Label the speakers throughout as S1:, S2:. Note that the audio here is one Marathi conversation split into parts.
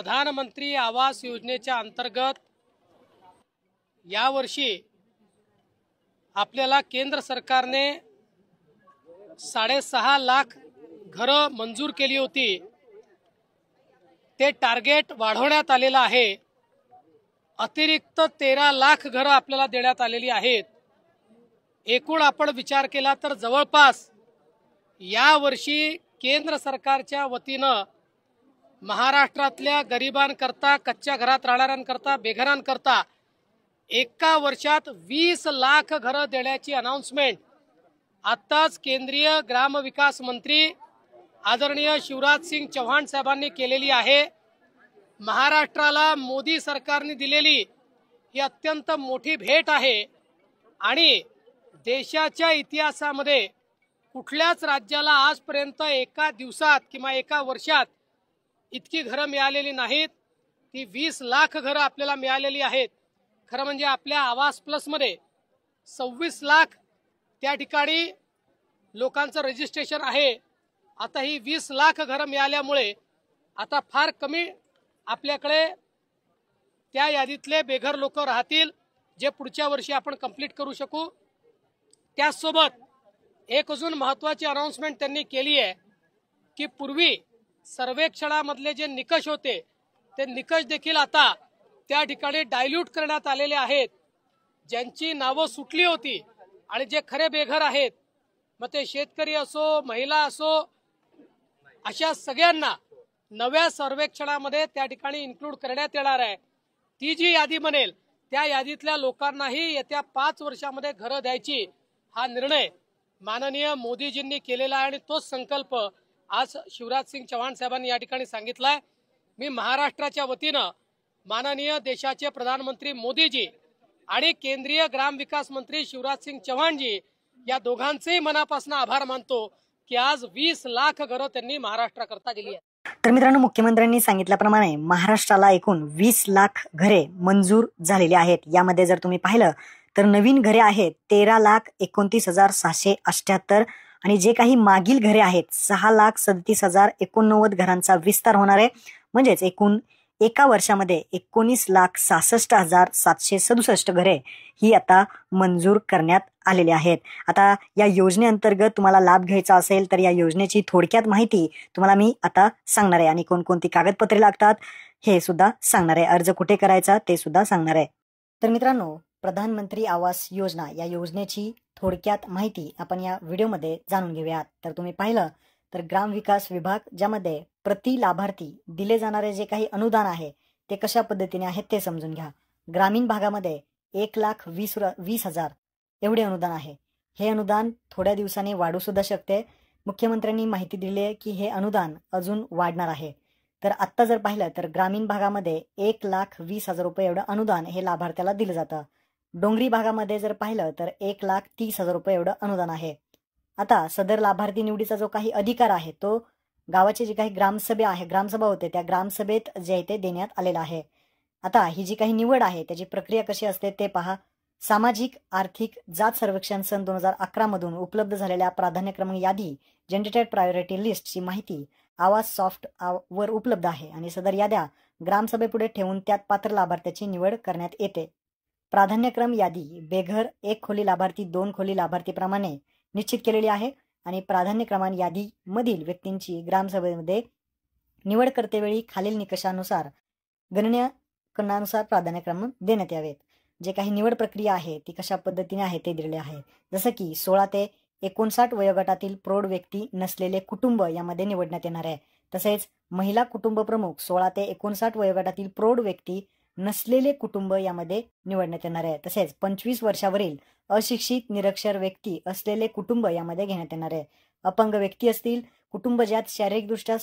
S1: प्रधानमंत्री आवास योजनेच्या अंतर्गत यावर्षी आपल्याला केंद्र सरकारने 6.5 लाख घरं मंजूर केली होती। ते टार्गेट वाढवण्यात आलेलं आहे। अतिरिक्त 13 लाख घरं आपल्याला देण्यात आलेली आहेत। एकूण आपण विचार केला तर जवळपास यावर्षी केंद्र सरकारच्या वतीनं महाराष्ट्रातल्या गरिबांकरता, कच्च्या घरात राहणाऱ्यांकरता, बेघरांकरता एका वर्षात 20 लाख घरं देण्याची अनाउन्समेंट आत्ताच केंद्रीय ग्रामविकास मंत्री आदरणीय शिवराज सिंग चौहान साहेबांनी केलेली आहे। महाराष्ट्राला मोदी सरकारने दिलेली ही अत्यंत मोठी भेट आहे आणि देशाच्या इतिहासामध्ये कुठल्याच राज्याला आजपर्यंत एका दिवसात किंवा एका वर्षात इतकी घरं मिळालेली नाहीत। ती 20 लाख घरं आपल्याला मिळालेली आहेत। खरं म्हणजे आपल्या आवास प्लसमध्ये 26 लाख त्या ठिकाणी लोकांचं रजिस्ट्रेशन आहे। आता ही 20 लाख घरं मिळाल्यामुळे आता फार कमी आपल्याकडे त्या यादीतले बेघर लोक राहतील, जे पुढच्या वर्षी आपण कंप्लीट करू शकू। त्यासोबत एक अजून महत्त्वाची अनाउन्समेंट त्यांनी केली आहे की पूर्वी सर्वेक्षणामधले जे निकष होते ते निकष देखील आता त्या ठिकाणी डायल्यूट करण्यात आलेले आहेत। ज्यांची नावं सुटली होती आणि जे खरे बेघर आहेत, मग ते शेतकरी असो, महिला असो, अशा सगळ्यांना नव्या सर्वेक्षणामध्ये त्या ठिकाणी इन्क्लूड करण्यात येणार आहे। ती जी यादी बनेल त्या यादीतल्या लोकांनाही येत्या 5 वर्षामध्ये घरं द्यायची हा निर्णय माननीय मोदीजींनी केलेला आहे आणि तोच संकल्प आज शिवराज सिंग चौहान साहेबांनी या ठिकाणी सांगितलाय। मी महाराष्ट्राच्या वतीनं माननीय देशाचे प्रधानमंत्री मोदीजी आणि केंद्रीय ग्रामविकास मंत्री शिवराज सिंग चौहानजी या दोघांचेही मनापासून आभार मानतो की आज 20 लाख घरं त्यांनी महाराष्ट्राकरता दिली आहेत।
S2: तर मित्रांनो, मुख्यमंत्र्यांनी सांगितल्याप्रमाणे महाराष्ट्राला एकूण 20 लाख घरे मंजूर झालेली आहेत। यामध्ये जर तुम्ही पाहिलं तर नवीन घरे आहेत 13,29,678 आणि जे काही मागील घरे आहेत 6,37,089 घरांचा विस्तार होणार आहे। म्हणजेच एकूण एका वर्षामध्ये 19,66,767 घरे ही आता मंजूर करण्यात आलेली आहेत। आता या योजनेअंतर्गत तुम्हाला लाभ घ्यायचा असेल तर या योजनेची थोडक्यात माहिती तुम्हाला मी आता सांगणार आहे आणि कोणकोणती कागदपत्रे लागतात हे सुद्धा सांगणार आहे। अर्ज कुठे करायचा ते सुद्धा सांगणार आहे। तर मित्रांनो, प्रधानमंत्री आवास योजना या योजनेची थोडक्यात माहिती आपण या व्हिडिओमध्ये जाणून घेऊयात। तर तुम्ही पाहिलं तर ग्रामविकास विभाग ज्यामध्ये प्रति लाभार्थी दिले जाणारे जे काही अनुदान आहे ते कशा पद्धतीने आहे ते समजून घ्या। ग्रामीण भागामध्ये 1,20,000 एवढे अनुदान आहे। हे अनुदान थोड्या दिवसांनी वाढू सुद्धा शकते। मुख्यमंत्र्यांनी माहिती दिली आहे की हे अनुदान अजून वाढणार आहे। तर आत्ता जर पाहिलं तर ग्रामीण भागामध्ये 1,20,000 रुपये एवढं अनुदान हे लाभार्थ्याला दिलं जातं। डोंगरी भागामध्ये जर पाहिलं तर 1,30,000 रुपये एवढं अनुदान आहे। आता सदर लाभार्थी निवडीचा जो काही अधिकार आहे तो गावाचे जे काही ग्रामसभा होते त्या ग्रामसभेत जे आहे ते देण्यात आलेला आहे। आता ही जी काही निवड आहे त्याची प्रक्रिया कशी असते ते पहा। सामाजिक आर्थिक जात सर्वेक्षण सन 2011 मधून उपलब्ध झालेल्या प्राधान्य क्रमांक यादी जनरेटेड प्रायोरिटी लिस्टची माहिती आवास सॉफ्ट वर उपलब्ध आहे आणि सदर याद्या ग्रामसभेपुढे ठेवून त्यात पात्र लाभार्थ्याची निवड करण्यात येते। प्राधान्यक्रम यादी बेघर 1 खोली लाभार्थी 2 खोली लाभार्थी प्रमाणे निश्चित केलेली आहे आणि प्राधान्यक्रमान यादी मधील व्यक्तींची ग्रामसभेमध्ये निवड करतेवेळी खालील निकषानुसार गणनेनुसार प्राधान्यक्रम देण्यात यावेत। जे काही निवड प्रक्रिया आहे ती कशा पद्धतीने आहे ते दिलेले आहे। जसं की 16 ते 59 वयोगटातील प्रौढ व्यक्ती नसलेले कुटुंब यामध्ये निवडण्यात येणार आहे। तसेच महिला कुटुंब प्रमुख 16 ते 59 वयोगटातील प्रौढ व्यक्ती नसलेले कुटुंब यामध्ये निवडण्यात येणार आहे। तसेच 25 वर्षावरील अशिक्षित निरक्षर व्यक्ती असलेले कुटुंब यामध्ये घेण्यात येणार आहे। अपंग व्यक्ती असतील, कुटुंब ज्यात शारीरिकदृष्ट्या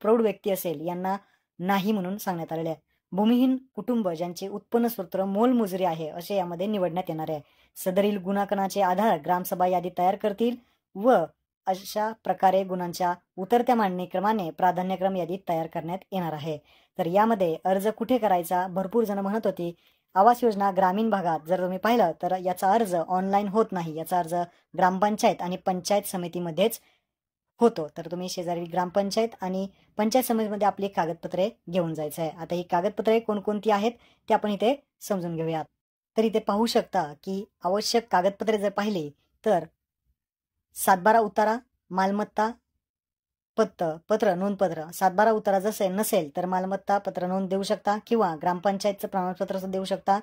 S2: प्रौढ व्यक्ती असेल यांना नाही म्हणून सांगण्यात आलेले आहे। भूमिहीन कुटुंब ज्यांचे उत्पन्न स्रोत मोलमजुरी आहे असे यामध्ये निवडण्यात येणार आहे। सदरील गुणांकनाचे आधार ग्रामसभा यादी तयार करतील व अशा प्रकारे गुणांच्या उतरत्या मांडणीक्रमाने प्राधान्यक्रम यादी तयार करण्यात येणार आहे। तर यामध्ये अर्ज कुठे करायचा भरपूर जण म्हणत होती। आवास योजना ग्रामीण भागात जर तुम्ही पाहिलं तर याचा अर्ज ऑनलाईन होत नाही। याचा अर्ज ग्रामपंचायत आणि पंचायत समितीमध्येच होतो. तर तुम्ही शेजारी ग्रामपंचायत आणि पंचायत समितीमध्ये आपली कागदपत्रे घेऊन जायचं आहे. आता ही कागदपत्रे कोणकोणती आहेत ते आपण इथे समजून घेऊयात. तर इथे पाहू शकता की आवश्यक कागदपत्रे जर पाहिली तर 7/12 उतारा, मालमत्ता पत्र नोंदपत्र 7/12 उतारा जसे नसेल तर मालमत्ता पत्र नोंद देऊ शकता किंवा ग्रामपंचायतचं प्रमाणपत्र देऊ शकता.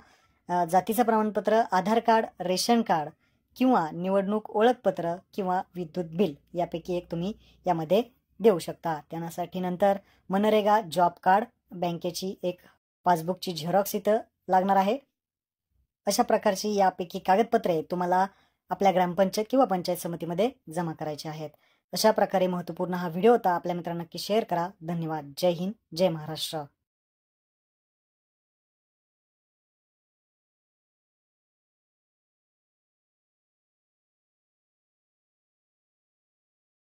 S2: जातीचं प्रमाणपत्र, आधार कार्ड, रेशन कार्ड किंवा निवडणूक ओळखपत्र किंवा विद्युत बिल यापैकी एक तुम्ही यामध्ये देऊ शकता. त्यासाठी नंतर मनरेगा जॉब कार्ड, बँकेची एक पासबुकची झेरॉक्स इथं लागणार आहे. अशा प्रकारची यापैकी कागदपत्रे तुम्हाला आपल्या ग्रामपंचायत किंवा पंचायत समितीमध्ये जमा करायची आहेत. अशा प्रकारे महत्त्वपूर्ण हा व्हिडिओ होता. आपल्या मित्रांना नक्की शेअर करा. धन्यवाद. जय हिंद, जय महाराष्ट्र.